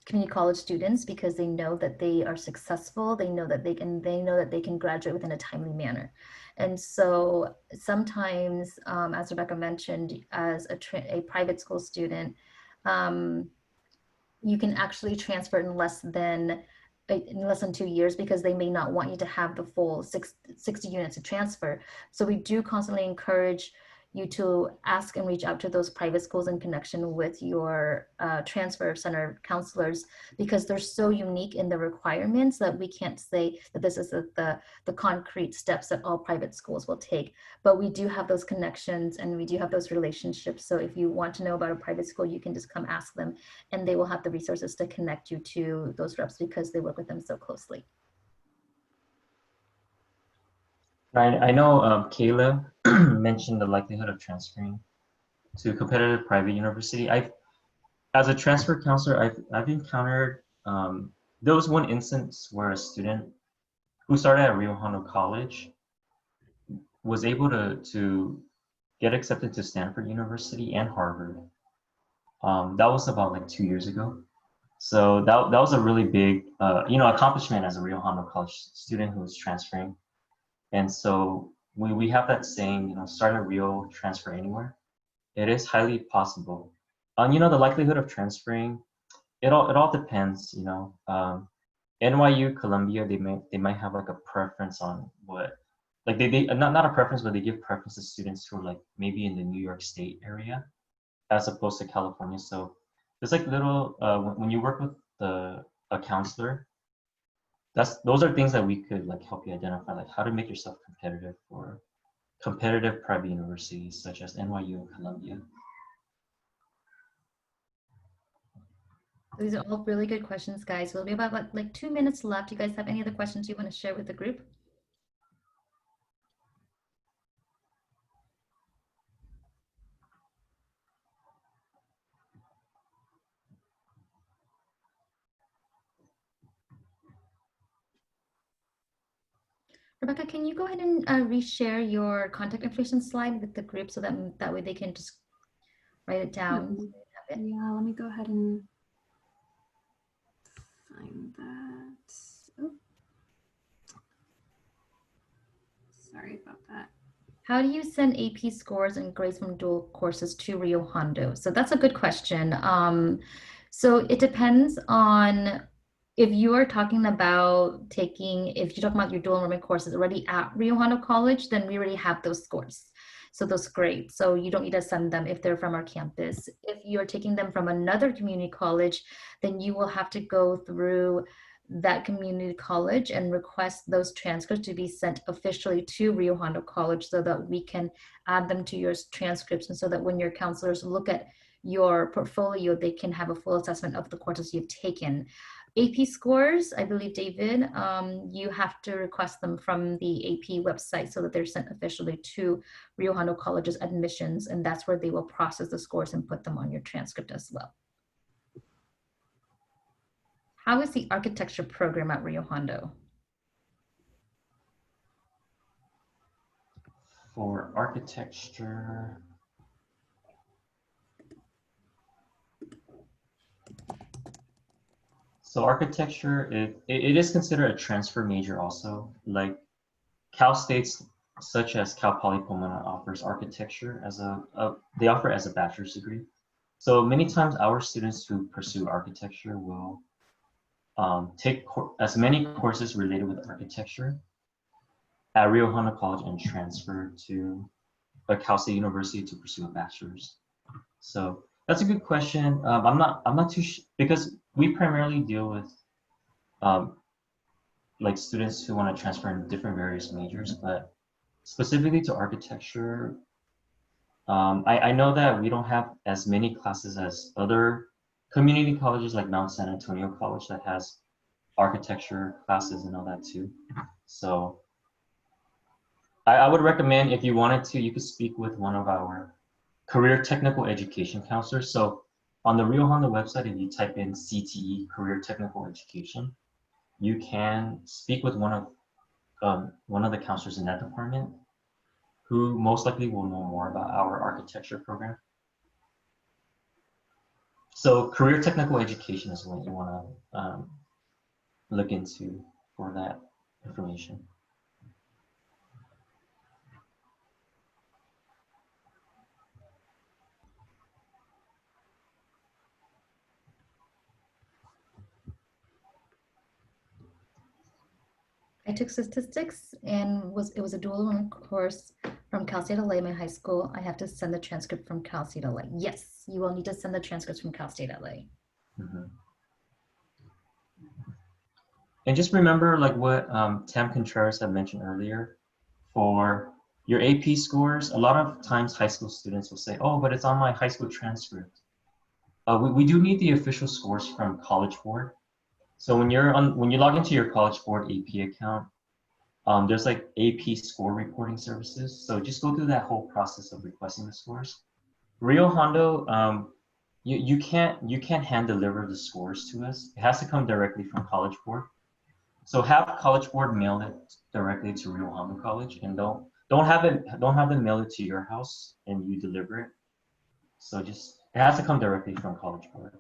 community college students because they know that they are successful. They know that they can graduate within a timely manner. And so sometimes, as Rebecca mentioned, as a private school student, you can actually transfer in less than 2 years because they may not want you to have the full 60 units to transfer. So we do constantly encourage you to ask and reach out to those private schools in connection with your transfer center counselors because they're so unique in the requirements that we can't say that this is the concrete steps that all private schools will take. But we do have those connections and we do have those relationships. So if you want to know about a private school, you can just come ask them and they will have the resources to connect you to those reps because they work with them so closely. I know Kayla mentioned the likelihood of transferring to a competitive private university. As a transfer counselor, I've encountered there was one instance where a student who started at Rio Hondo College was able to get accepted to Stanford University and Harvard. That was about like 2 years ago. So that was a really big accomplishment as a Rio Hondo College student who was transferring. And so we have that saying, start a Rio, transfer anywhere. It is highly possible. The likelihood of transferring, it all depends. NYU, Columbia, they might have like a preference on what, like they not a preference, but they give preference to students who are like maybe in the New York State area as opposed to California. So there's like little when you work with a counselor, those are things that we could like help you identify, like how to make yourself competitive for competitive private universities such as NYU and Columbia. These are all really good questions, guys. We'll be about like 2 minutes left. You guys have any other questions you want to share with the group? Rebecca, can you go ahead and reshare your contact information slide with the group so that way they can just write it down? Yeah, let me go ahead and find that. Oh. Sorry about that. How do you send AP scores and grades from dual courses to Rio Hondo? So that's a good question. So it depends on if you are talking about taking, if you're talking about your dual enrollment courses already at Rio Hondo College, then we already have those scores. So those grades. So you don't need to send them if they're from our campus. If you're taking them from another community college, then you will have to go through that community college and request those transcripts to be sent officially to Rio Hondo College so that we can add them to your transcripts, and so that when your counselors look at your portfolio, they can have a full assessment of the courses you've taken. AP scores, I believe, David, you have to request them from the AP website so that they're sent officially to Rio Hondo College's admissions, and that's where they will process the scores and put them on your transcript as well. How is the architecture program at Rio Hondo? For architecture, so architecture, it is considered a transfer major also. Like Cal States, such as Cal Poly Pomona, offers architecture as they offer it as a bachelor's degree. So many times our students who pursue architecture will take as many courses related with architecture at Rio Hondo College and transfer to a Cal State University to pursue a bachelor's. So that's a good question. I'm not too because we primarily deal with like students who want to transfer in different various majors, but specifically to architecture, I know that we don't have as many classes as other community colleges like Mount San Antonio College that has architecture classes and all that too. So I would recommend, if you wanted to, you could speak with one of our career technical education counselors. So on the Rio Hondo website, if you type in CTE, career technical education, you can speak with one of the counselors in that department, who most likely will know more about our architecture program. So career technical education is what you want to look into for that information. I took statistics and it was a dual enrollment course from Cal State LA, my high school. I have to send the transcript from Cal State LA. Yes, you will need to send the transcripts from Cal State LA. Mm-hmm. And just remember, like what Tam Contreras had mentioned earlier, for your AP scores, a lot of times high school students will say, oh, but it's on my high school transcript. We do need the official scores from College Board. So when you log into your College Board AP account, there's like AP score reporting services. So just go through that whole process of requesting the scores. Rio Hondo, you can't hand deliver the scores to us. It has to come directly from College Board. So have College Board mail it directly to Rio Hondo College, and don't have them mail it to your house and you deliver it. So just it has to come directly from College Board.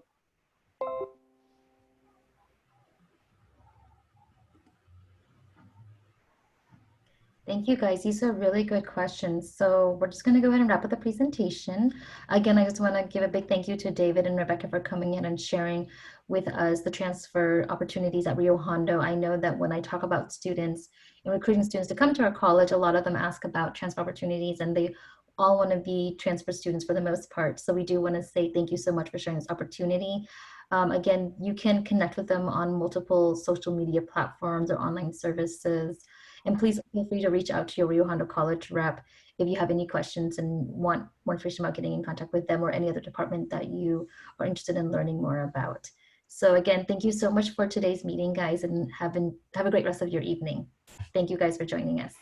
Thank you, guys. These are really good questions. So we're just going to go ahead and wrap up the presentation. Again, I just want to give a big thank you to David and Rebecca for coming in and sharing with us the transfer opportunities at Rio Hondo. I know that when I talk about students and recruiting students to come to our college, a lot of them ask about transfer opportunities, and they all want to be transfer students for the most part. So we do want to say thank you so much for sharing this opportunity. Again, you can connect with them on multiple social media platforms or online services. And please feel free to reach out to your Rio Hondo College rep if you have any questions and want more information about getting in contact with them or any other department that you are interested in learning more about. So again, thank you so much for today's meeting, guys, and have a great rest of your evening. Thank you guys for joining us.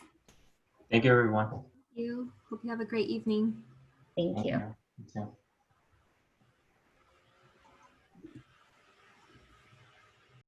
Thank you, everyone. Thank you. Hope you have a great evening. Thank you. You too.